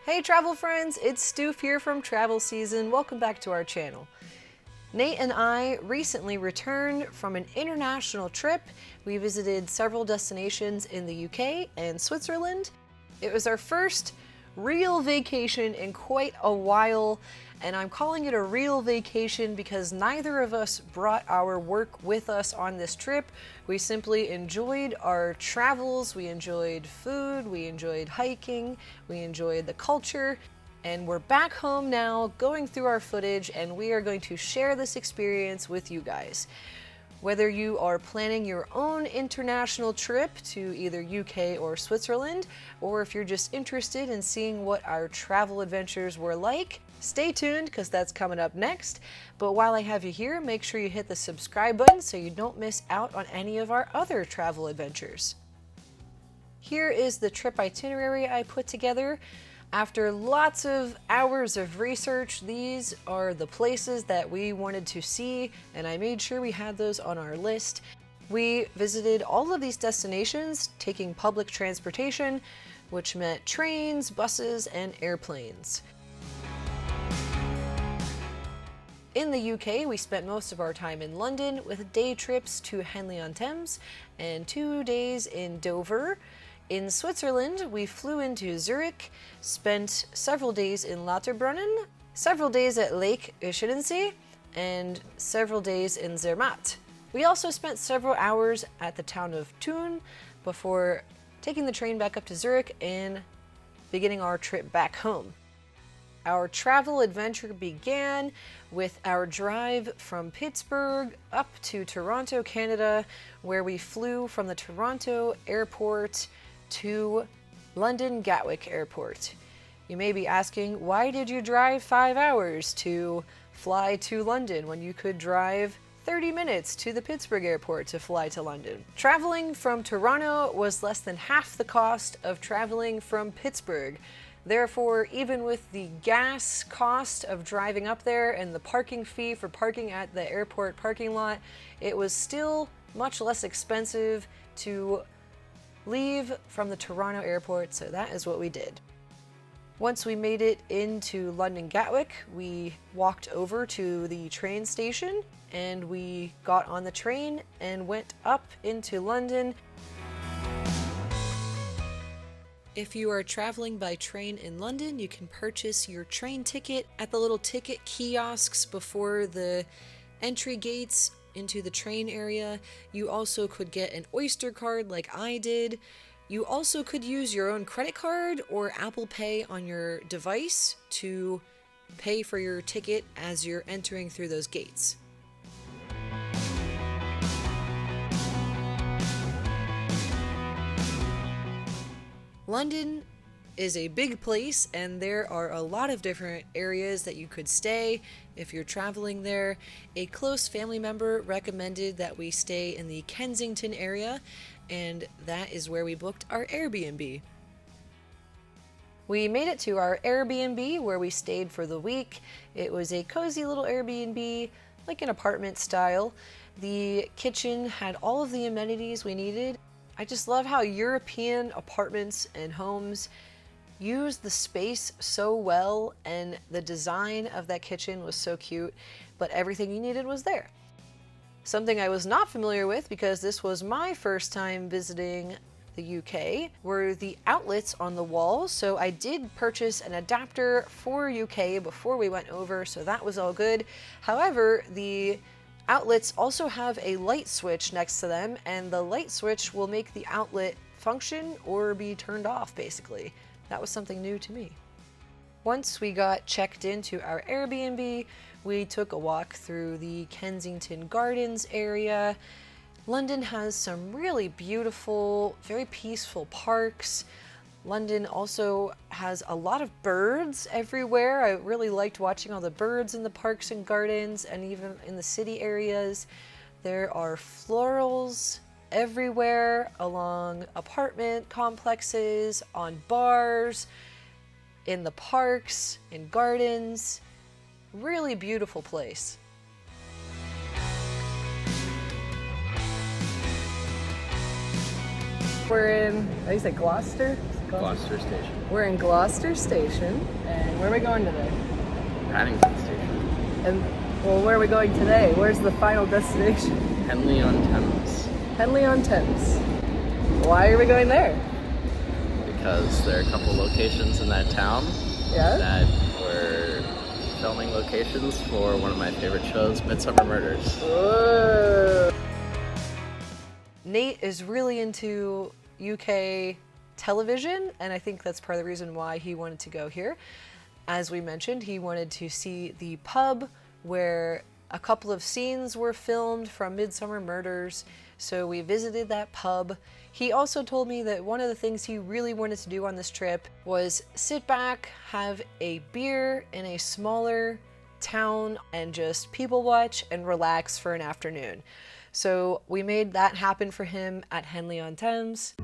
Hey travel friends, it's Stoof here from Travel SzN. Welcome back to our channel. Nate and I recently returned from an international trip. We visited several destinations in the UK and Switzerland. It was our first real vacation in quite a while, and I'm calling it a real vacation because neither of us brought our work with us on this trip. We simply enjoyed our travels, we enjoyed food, we enjoyed hiking, we enjoyed the culture, and we're back home now going through our footage, and we are going to share this experience with you guys. Whether you are planning your own international trip to either UK or Switzerland, or if you're just interested in seeing what our travel adventures were like, stay tuned because that's coming up next. But while I have you here, make sure you hit the subscribe button so you don't miss out on any of our other travel adventures. Here is the trip itinerary I put together. After lots of hours of research, these are the places that we wanted to see, and I made sure we had those on our list. We visited all of these destinations taking public transportation, which meant trains, buses, and airplanes. In the UK, we spent most of our time in London with day trips to Henley-on-Thames and 2 days in Dover. In Switzerland, we flew into Zurich, spent several days in Lauterbrunnen, several days at Lake Uschidensee, and several days in Zermatt. We also spent several hours at the town of Thun before taking the train back up to Zurich and beginning our trip back home. Our travel adventure began with our drive from Pittsburgh up to Toronto, Canada, where we flew from the Toronto airport to London Gatwick Airport. You may be asking, why did you drive 5 hours to fly to London when you could drive 30 minutes to the Pittsburgh airport to fly to London? Traveling from Toronto was less than half the cost of traveling from Pittsburgh. Therefore, even with the gas cost of driving up there and the parking fee for parking at the airport parking lot, it was still much less expensive to leave from the Toronto airport, so that is what we did. Once we made it into London Gatwick, we walked over to the train station and we got on the train and went up into London. If you are traveling by train in London, you can purchase your train ticket at the little ticket kiosks before the entry gates into the train area. You also could get an Oyster card like I did. You also could use your own credit card or Apple Pay on your device to pay for your ticket as you're entering through those gates. London is a big place, and there are a lot of different areas that you could stay if you're traveling there. A close family member recommended that we stay in the Kensington area, and that is where we booked our Airbnb. We made it to our Airbnb where we stayed for the week. It was a cozy little Airbnb, like an apartment style. The kitchen had all of the amenities we needed. I just love how European apartments and homes use the space so well, and the design of that kitchen was so cute, but everything you needed was there. Something I was not familiar with, because this was my first time visiting the UK, were the outlets on the walls. So I did purchase an adapter for UK before we went over, so that was all good. However, the outlets also have a light switch next to them, and the light switch will make the outlet function or be turned off, basically. That was something new to me. Once we got checked into our Airbnb, we took a walk through the Kensington Gardens area. London has some really beautiful, very peaceful parks. London also has a lot of birds everywhere. I really liked watching all the birds in the parks and gardens, and even in the city areas. There are florals everywhere along apartment complexes, on bars, in the parks, in gardens. Really beautiful place. We're in, how do you say, Gloucester? Gloucester Station. We're in Gloucester Station, and where are we going today? Paddington Station. And, well, where are we going today? Where's the final destination? Henley-on-Thames. Henley-on-Thames. Why are we going there? Because there are a couple locations in that town that were filming locations for one of my favorite shows, Midsummer Murders. Whoa. Nate is really into UK television, and I think that's part of the reason why he wanted to go here. As we mentioned, he wanted to see the pub where a couple of scenes were filmed from Midsummer Murders, so we visited that pub. He also told me that one of the things he really wanted to do on this trip was sit back, have a beer in a smaller town, and just people watch and relax for an afternoon. So we made that happen for him at Henley-on-Thames.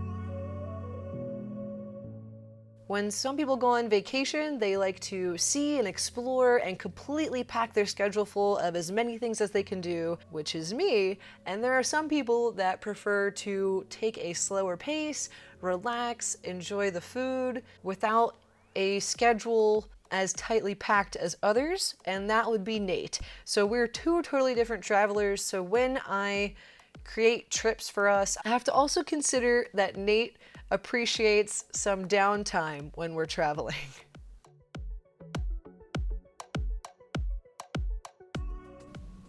When some people go on vacation, they like to see and explore and completely pack their schedule full of as many things as they can do, which is me. And there are some people that prefer to take a slower pace, relax, enjoy the food without a schedule as tightly packed as others, and that would be Nate. So we're two totally different travelers, so when I create trips for us, I have to also consider that Nate appreciates some downtime when we're traveling.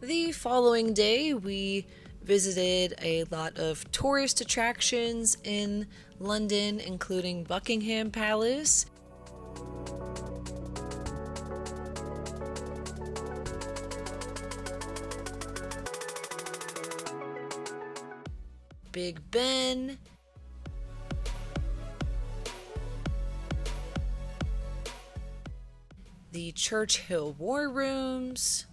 The following day, we visited a lot of tourist attractions in London, including Buckingham Palace, Big Ben, the Churchill War Rooms,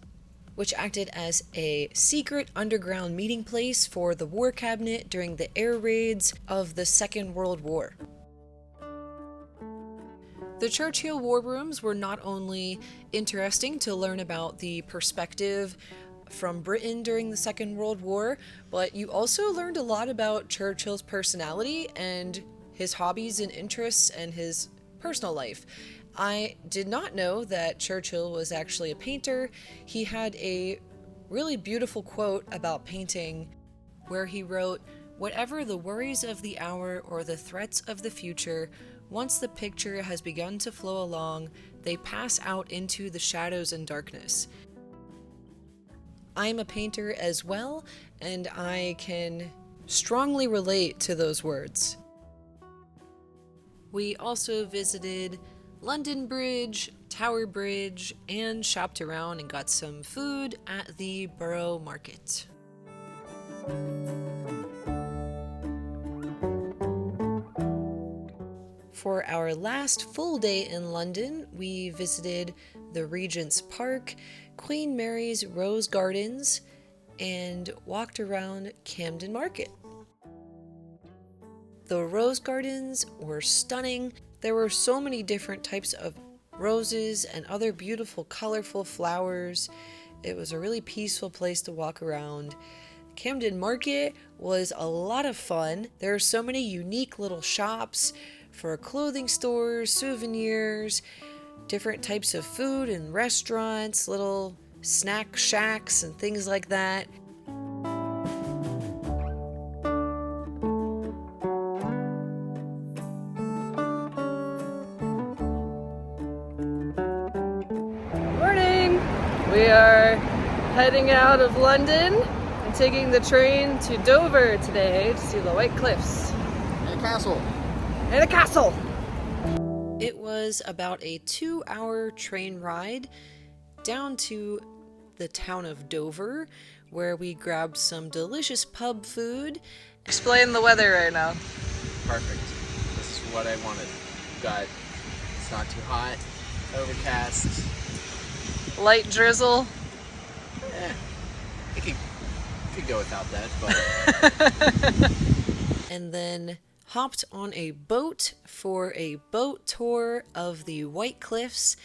which acted as a secret underground meeting place for the War Cabinet during the air raids of the Second World War. The Churchill War Rooms were not only interesting to learn about the perspective from Britain during the Second World War, but you also learned a lot about Churchill's personality and his hobbies and interests and his personal life. I did not know that Churchill was actually a painter. He had a really beautiful quote about painting where he wrote, "Whatever the worries of the hour or the threats of the future, once the picture has begun to flow along, they pass out into the shadows and darkness." I'm a painter as well, and I can strongly relate to those words. We also visited London Bridge, Tower Bridge, and shopped around and got some food at the Borough Market. For our last full day in London, we visited the Regent's Park, Queen Mary's Rose Gardens, and walked around Camden Market. The rose gardens were stunning. There were so many different types of roses and other beautiful, colorful flowers. It was a really peaceful place to walk around. Camden Market was a lot of fun. There are so many unique little shops for clothing stores, souvenirs, different types of food and restaurants, little snack shacks and things like that. Morning! We are heading out of London and taking the train to Dover today to see the White Cliffs. And a castle. And a castle! It was about a 2-hour train ride down to the town of Dover, where we grabbed some delicious pub food. Explain the weather right now. Perfect. This is what I wanted. It's not too hot, overcast. Light drizzle. It could go without that, but And then hopped on a boat for a boat tour of the White Cliffs.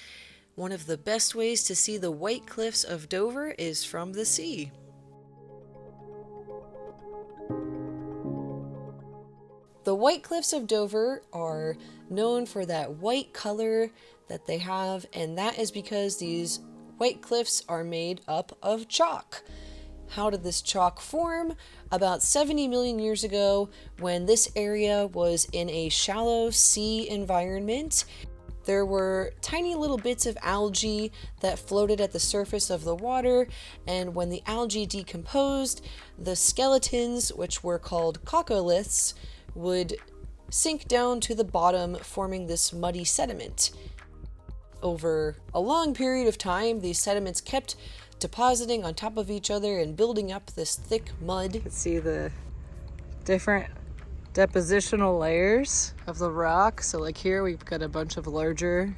One of the best ways to see the White Cliffs of Dover is from the sea. The The White Cliffs of Dover are known for that white color that they have, and that is because these white cliffs are made up of chalk. How did this chalk form? About 70 million years ago, when this area was in a shallow sea environment, there were tiny little bits of algae that floated at the surface of the water, and when the algae decomposed, the skeletons, which were called coccoliths, would sink down to the bottom, forming this muddy sediment. Over a long period of time, these sediments kept depositing on top of each other and building up this thick mud. You can see the different depositional layers of the rock. So like here we've got a bunch of larger.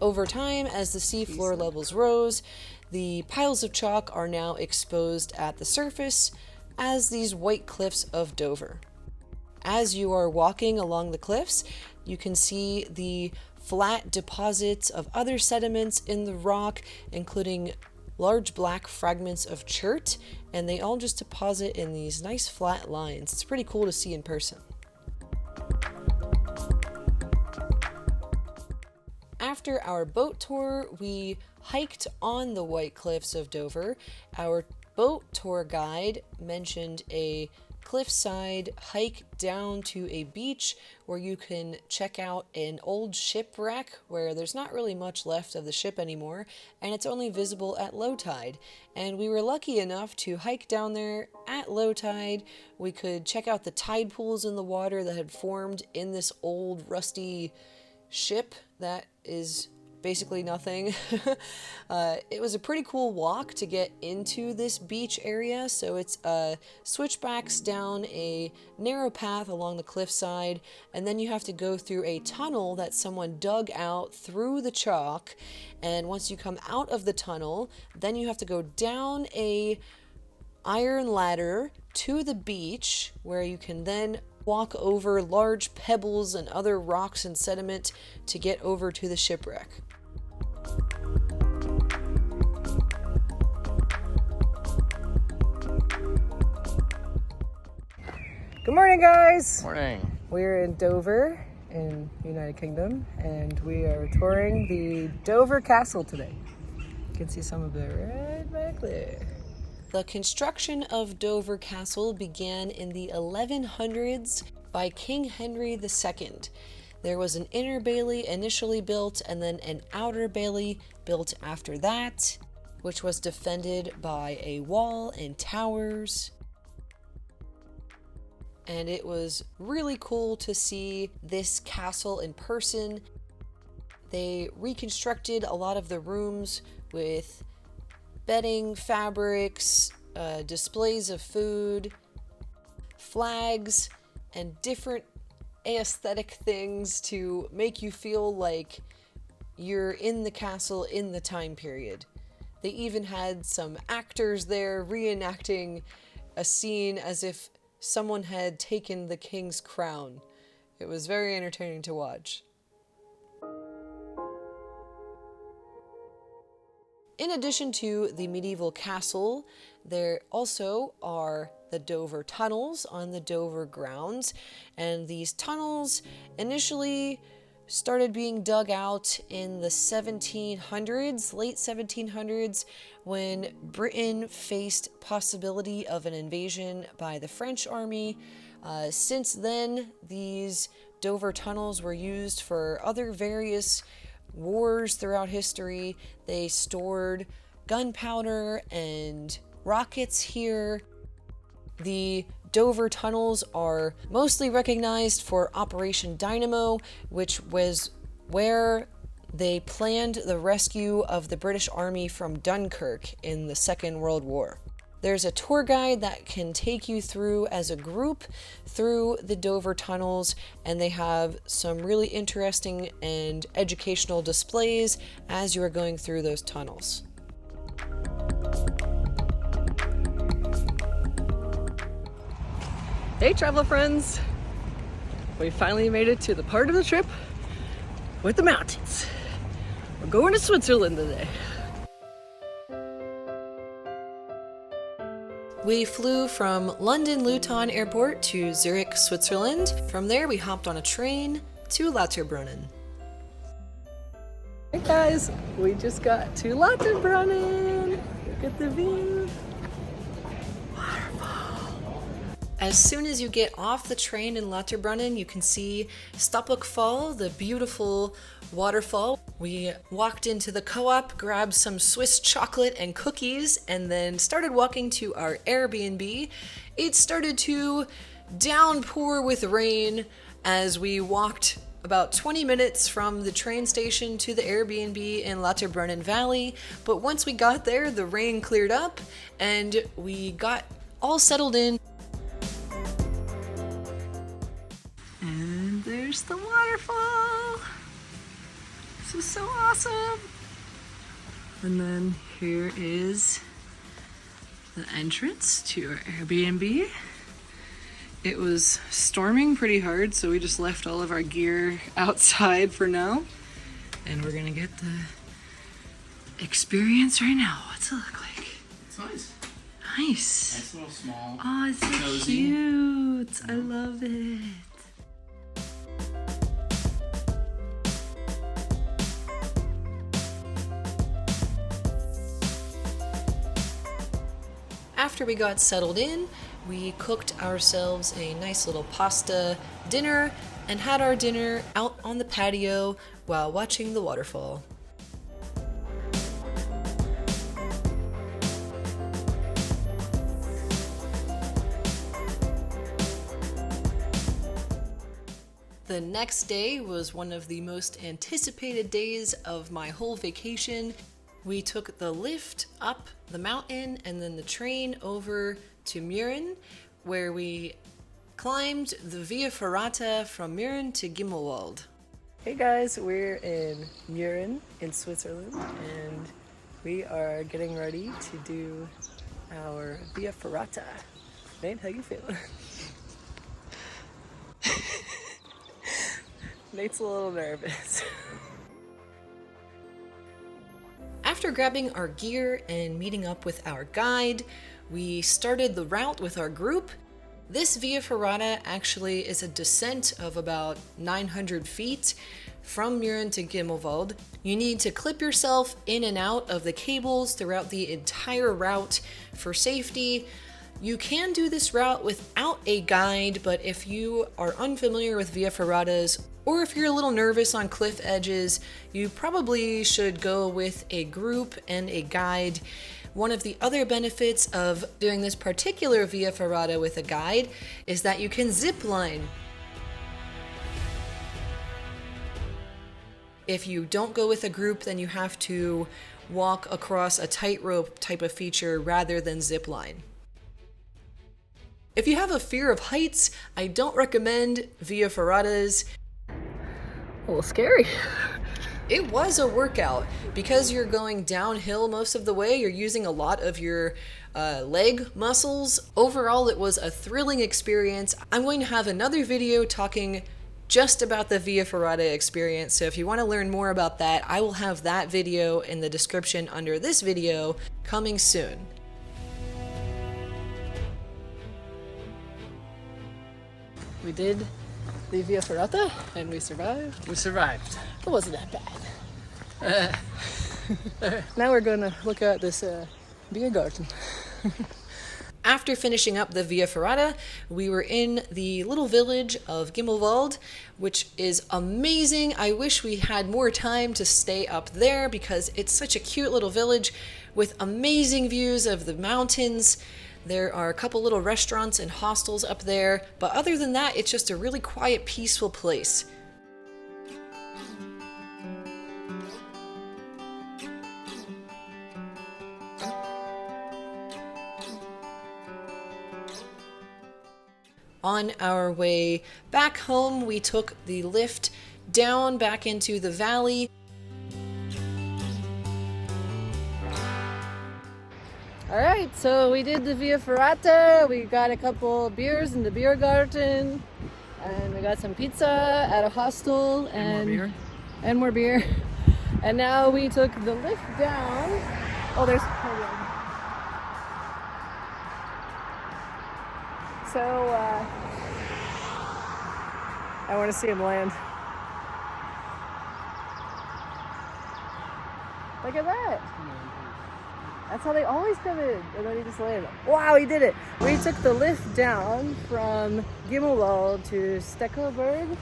Over time, as the seafloor levels rose, the piles of chalk are now exposed at the surface as these white cliffs of Dover. As you are walking along the cliffs, you can see the flat deposits of other sediments in the rock, including large black fragments of chert, and they all just deposit in these nice flat lines. It's pretty cool to see in person. After our boat tour, we hiked on the White Cliffs of Dover. Our boat tour guide mentioned a cliffside hike down to a beach where you can check out an old shipwreck where there's not really much left of the ship anymore, and it's only visible at low tide. And we were lucky enough to hike down there at low tide. We could check out the tide pools in the water that had formed in this old rusty ship that is basically nothing. It was a pretty cool walk to get into this beach area. So it's switchbacks down a narrow path along the cliffside, and then you have to go through a tunnel that someone dug out through the chalk. And once you come out of the tunnel, then you have to go down a iron ladder to the beach, where you can then walk over large pebbles and other rocks and sediment to get over to the shipwreck. Good morning, guys. Morning. We're in Dover in United Kingdom, and we are touring the Dover Castle today. You can see some of it right back there. The construction of Dover Castle began in the 1100s by King Henry II. There was an inner bailey initially built, and then an outer bailey built after that, which was defended by a wall and towers. And it was really cool to see this castle in person. They reconstructed a lot of the rooms with bedding, fabrics, displays of food, flags, and different aesthetic things to make you feel like you're in the castle in the time period. They even had some actors there reenacting a scene as if someone had taken the king's crown. It was very entertaining to watch. In addition to the medieval castle, there also are the Dover tunnels on the Dover grounds, and these tunnels initially started being dug out in the 1700s, late 1700s, when Britain faced possibility of an invasion by the French army. Since then, these Dover tunnels were used for other various wars throughout history. They stored gunpowder and rockets here. The Dover tunnels are mostly recognized for Operation Dynamo, which was where they planned the rescue of the British Army from Dunkirk in the Second World War. There's a tour guide that can take you through as a group through the Dover tunnels, and they have some really interesting and educational displays as you are going through those tunnels. Hey, travel friends! We finally made it to the part of the trip with the mountains. We're going to Switzerland today. We flew from London Luton Airport to Zurich, Switzerland. From there, we hopped on a train to Lauterbrunnen. Hey guys, we just got to Lauterbrunnen. Look at the view. As soon as you get off the train in Lauterbrunnen, you can see Fall, the beautiful waterfall. We walked into the co-op, grabbed some Swiss chocolate and cookies, and then started walking to our Airbnb. It started to downpour with rain as we walked about 20 minutes from the train station to the Airbnb in Lauterbrunnen Valley. But once we got there, the rain cleared up and we got all settled in. And there's the waterfall. This is so awesome. And then here is the entrance to our Airbnb. It was storming pretty hard, so we just left all of our gear outside for now. And we're gonna get the experience right now. What's it look like? It's nice. Nice. Nice little small. Oh, it's so cozy. cute. I love it. After we got settled in, we cooked ourselves a nice little pasta dinner and had our dinner out on the patio while watching the waterfall. The next day was one of the most anticipated days of my whole vacation. We took the lift up the mountain and then the train over to Mürren, where we climbed the Via Ferrata from Mürren to Gimmelwald. Hey guys, we're in Mürren in Switzerland and we are getting ready to do our Via Ferrata. Nate, how you feeling? Nate's a little nervous. After grabbing our gear and meeting up with our guide, we started the route with our group. This Via Ferrata actually is a descent of about 900 feet from Mürren to Gimmelwald. You need to clip yourself in and out of the cables throughout the entire route for safety. You can do this route without a guide, but if you are unfamiliar with Via Ferratas, or if you're a little nervous on cliff edges, you probably should go with a group and a guide. One of the other benefits of doing this particular Via Ferrata with a guide is that you can zip line. If you don't go with a group, then you have to walk across a tightrope type of feature rather than zip line. If you have a fear of heights, I don't recommend Via Ferratas. A little scary. It was a workout. Because you're going downhill most of the way, you're using a lot of your leg muscles. Overall, it was a thrilling experience. I'm going to have another video talking just about the Via Ferrata experience, so if you want to learn more about that, I will have that video in the description under this video coming soon. We did the Via Ferrata and we survived. We survived. It wasn't that bad. Now we're gonna look at this beer garden. After finishing up the Via Ferrata, we were in the little village of Gimmelwald, which is amazing. I wish we had more time to stay up there because it's such a cute little village with amazing views of the mountains. There are a couple little restaurants and hostels up there, but other than that, it's just a really quiet, peaceful place. On our way back home, we took the lift down back into the valley. All right, so we did the Via Ferrata. We got a couple beers in the beer garden, and we got some pizza at a hostel, and more beer. And now we took the lift down. Oh, there's. So, I want to see him land. Look at that. That's how they always come in. And then he just landed. Wow, he did it. We took the lift down from Gimmelwald to Steckelberg.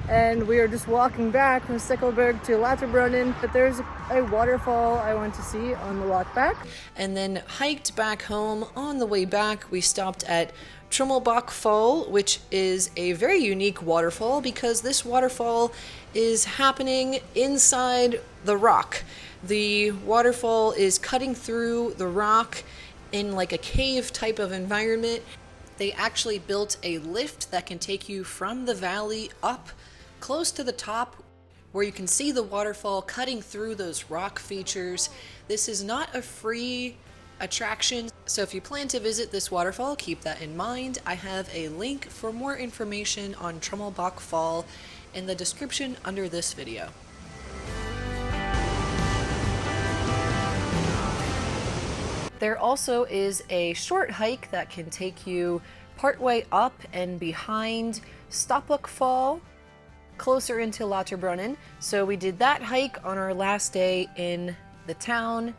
And we are just walking back from Steckelberg to Lauterbrunnen. But there's a waterfall I want to see on the walk back. And then hiked back home. On the way back, we stopped at Trommelbach Fall, which is a very unique waterfall because this waterfall is happening inside the rock. The waterfall is cutting through the rock in like a cave type of environment. They actually built a lift that can take you from the valley up close to the top where you can see the waterfall cutting through those rock features. This is not a free attraction, so if you plan to visit this waterfall, keep that in mind. I have a link for more information on Trommelbach Fall in the description under this video. There also is a short hike that can take you partway up and behind Stoppuck Fall, closer into Lauterbrunnen. So we did that hike on our last day in the town.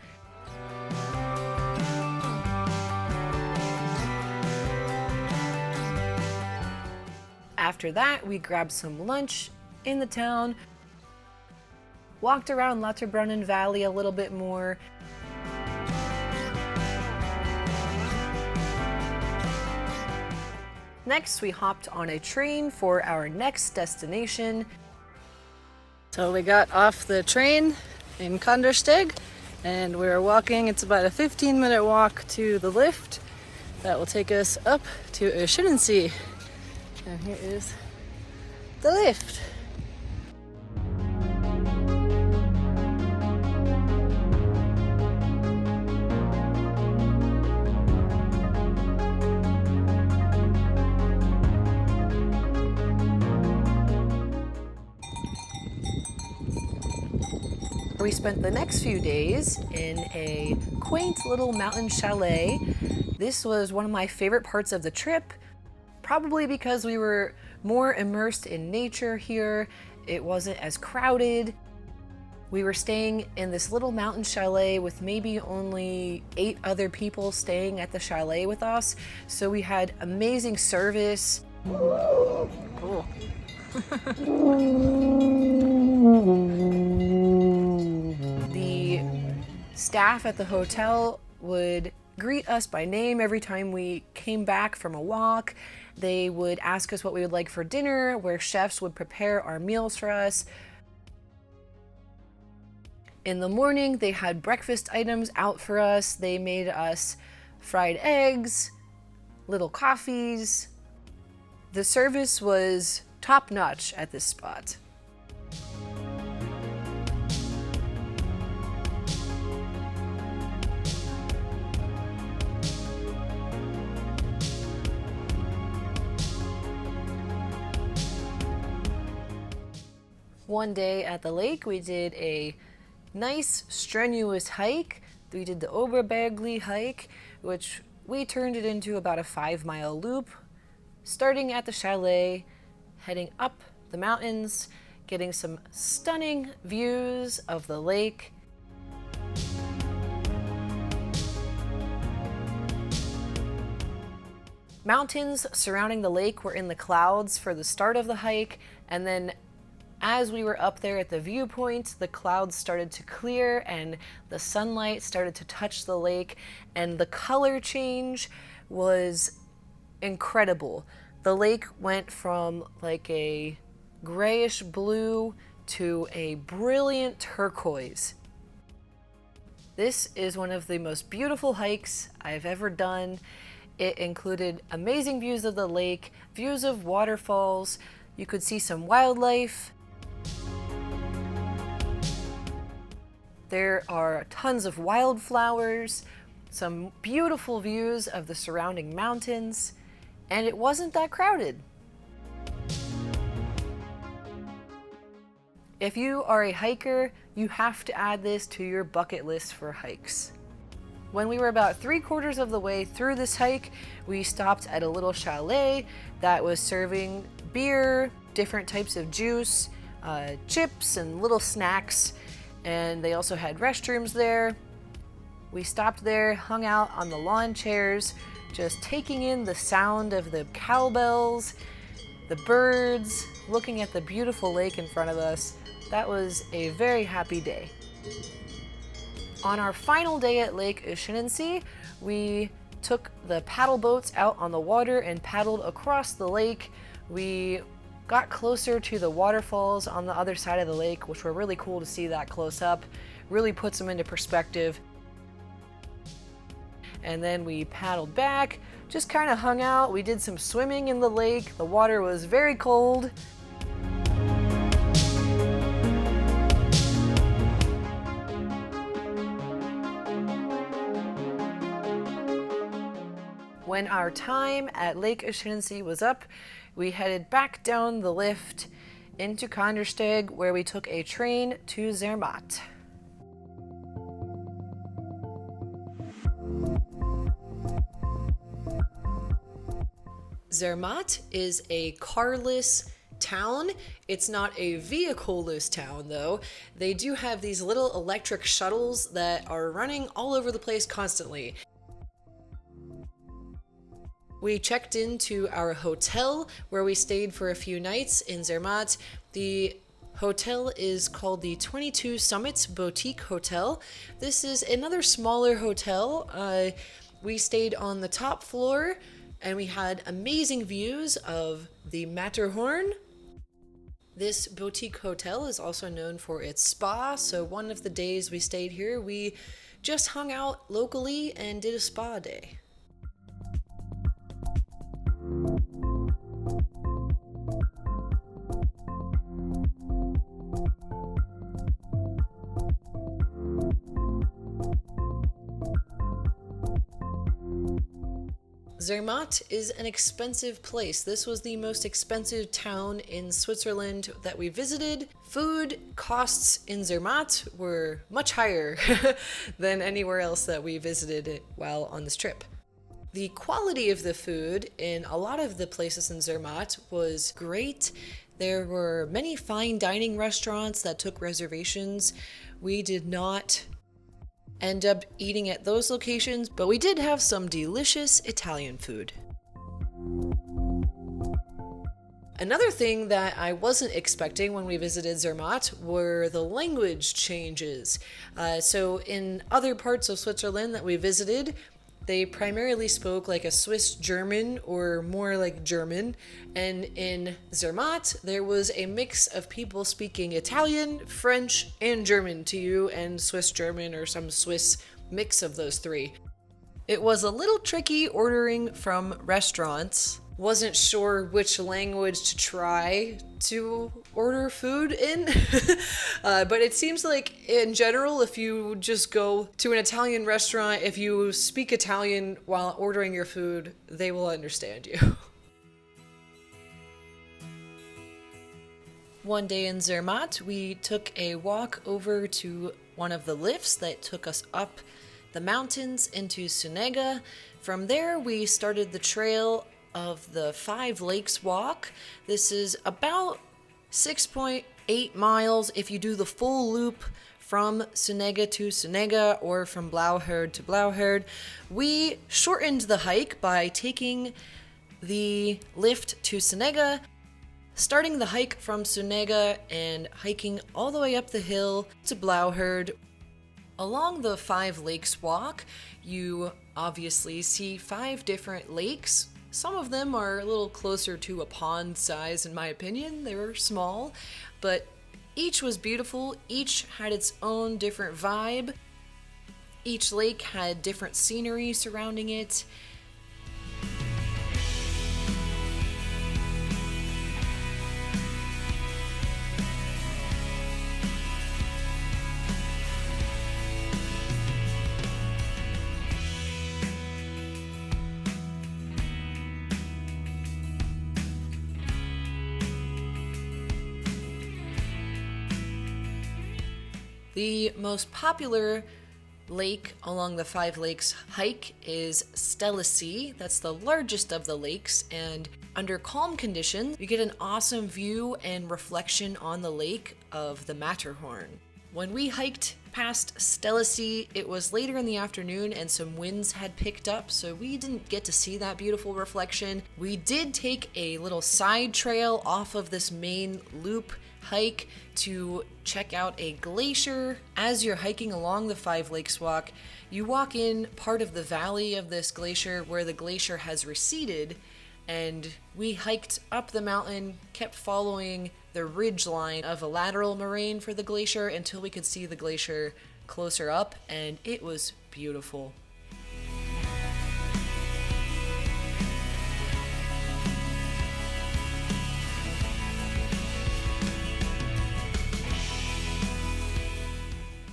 After that, we grabbed some lunch in the town, walked around Lauterbrunnen Valley a little bit more. Next, we hopped on a train for our next destination. So we got off the train in Kandersteg and we're walking. It's about a 15-minute walk to the lift that will take us up to Schönensee. And here is the lift. We spent the next few days in a quaint little mountain chalet. This was one of my favorite parts of the trip, probably because we were more immersed in nature here. It wasn't as crowded. We were staying in this little mountain chalet with maybe only 8 other people staying at the chalet with us. So we had amazing service. Cool. The staff at the hotel would greet us by name every time we came back from a walk. They would ask us what we would like for dinner, where chefs would prepare our meals for us. In the morning, they had breakfast items out for us. They made us fried eggs, little coffees. The service was top-notch at this spot. One day at the lake, we did a nice, strenuous hike. We did the Oberbergli hike, which we turned it into about a 5-mile loop, starting at the chalet, heading up the mountains, getting some stunning views of the lake. Mountains surrounding the lake were in the clouds for the start of the hike, and then as we were up there at the viewpoint, the clouds started to clear and the sunlight started to touch the lake, and the color change was incredible. The lake went from like a grayish blue to a brilliant turquoise. This is one of the most beautiful hikes I've ever done. It included amazing views of the lake, views of waterfalls. You could see some wildlife. There are tons of wildflowers, some beautiful views of the surrounding mountains, and it wasn't that crowded. If you are a hiker, you have to add this to your bucket list for hikes. When we were about 3/4 of the way through this hike, we stopped at a little chalet that was serving beer, different types of juice, chips, and little snacks, and they also had restrooms there. We stopped there, hung out on the lawn chairs, just taking in the sound of the cowbells, the birds, looking at the beautiful lake in front of us. That was a very happy day. On our final day at Lake SzN, we took the paddle boats out on the water and paddled across the lake. We got closer to the waterfalls on the other side of the lake, which were really cool to see that close up. Really puts them into perspective. And then we paddled back, just kind of hung out. We did some swimming in the lake. The water was very cold. When our time at Lake SzN was up, we headed back down the lift into Kandersteg, where we took a train to Zermatt. Zermatt is a carless town. It's not a vehicle-less town, though. They do have these little electric shuttles that are running all over the place constantly. We checked into our hotel where we stayed for a few nights in Zermatt. The hotel is called the 22 Summits Boutique Hotel. This is another smaller hotel. We stayed on the top floor and we had amazing views of the Matterhorn. This boutique hotel is also known for its spa, so one of the days we stayed here, we just hung out locally and did a spa day. Zermatt is an expensive place. This was the most expensive town in Switzerland that we visited. Food costs in Zermatt were much higher than anywhere else that we visited while on this trip. The quality of the food in a lot of the places in Zermatt was great. There were many fine dining restaurants that took reservations. We did not end up eating at those locations, but we did have some delicious Italian food. Another thing that I wasn't expecting when we visited Zermatt were the language changes. So in other parts of Switzerland that we visited, they primarily spoke like a Swiss German or more like German. And in Zermatt, there was a mix of people speaking Italian, French, and German to you, and Swiss German or some Swiss mix of those three. It was a little tricky ordering from restaurants. Wasn't sure which language to try to order food in. But it seems like in general, if you just go to an Italian restaurant, if you speak Italian while ordering your food, they will understand you. One day in Zermatt, we took a walk over to one of the lifts that took us up the mountains into Sunega. From there, we started the trail of the 5 Lakes Walk. This is about 6.8 miles if you do the full loop from Sunega to Sunega or from Blauherd to Blauherd. We shortened the hike by taking the lift to Sunega, starting the hike from Sunega and hiking all the way up the hill to Blauherd. Along the 5 Lakes Walk, you obviously see 5 different lakes. Some of them are a little closer to a pond size, in my opinion. They were small, but each was beautiful. Each had its own different vibe. Each lake had different scenery surrounding it. The most popular lake along the Five Lakes hike is Stellasea. That's the largest of the lakes, and under calm conditions, you get an awesome view and reflection on the lake of the Matterhorn. When we hiked past Stellasea, it was later in the afternoon and some winds had picked up, so we didn't get to see that beautiful reflection. We did take a little side trail off of this main loop hike to check out a glacier. As you're hiking along the Five Lakes Walk, you walk in part of the valley of this glacier where the glacier has receded, and we hiked up the mountain, kept following the ridge line of a lateral moraine for the glacier until we could see the glacier closer up, and it was beautiful.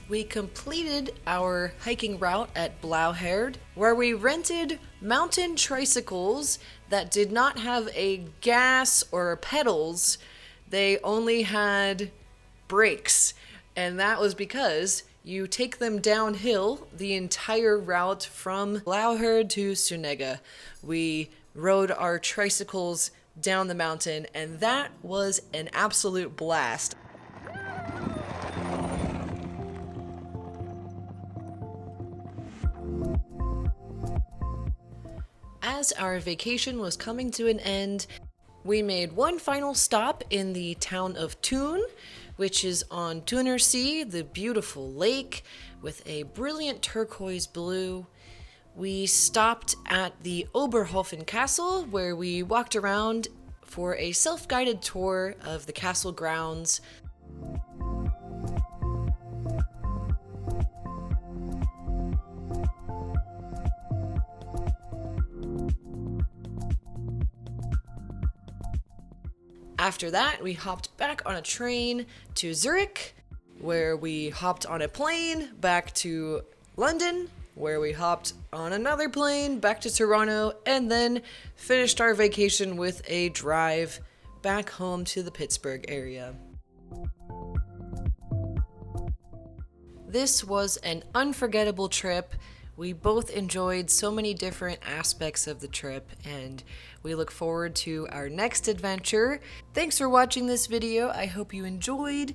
We completed our hiking route at Blauherd, where we rented mountain tricycles that did not have a gas or pedals. They only had brakes, and that was because you take them downhill the entire route from Blauherd to Sunega. We rode our tricycles down the mountain, and that was an absolute blast. As our vacation was coming to an end, we made one final stop in the town of Thun, which is on Thunersee, the beautiful lake with a brilliant turquoise blue. We stopped at the Oberhofen Castle, where we walked around for a self-guided tour of the castle grounds. After that, we hopped back on a train to Zurich, where we hopped on a plane back to London, where we hopped on another plane back to Toronto, and then finished our vacation with a drive back home to the Pittsburgh area. This was an unforgettable trip. We both enjoyed so many different aspects of the trip, and we look forward to our next adventure. Thanks for watching this video. I hope you enjoyed.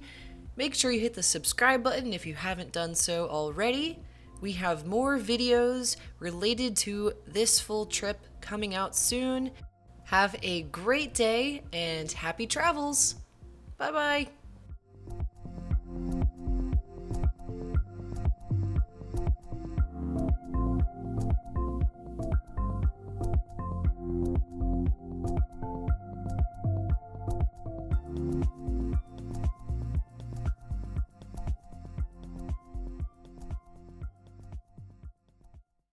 Make sure you hit the subscribe button if you haven't done so already. We have more videos related to this full trip coming out soon. Have a great day and happy travels. Bye-bye.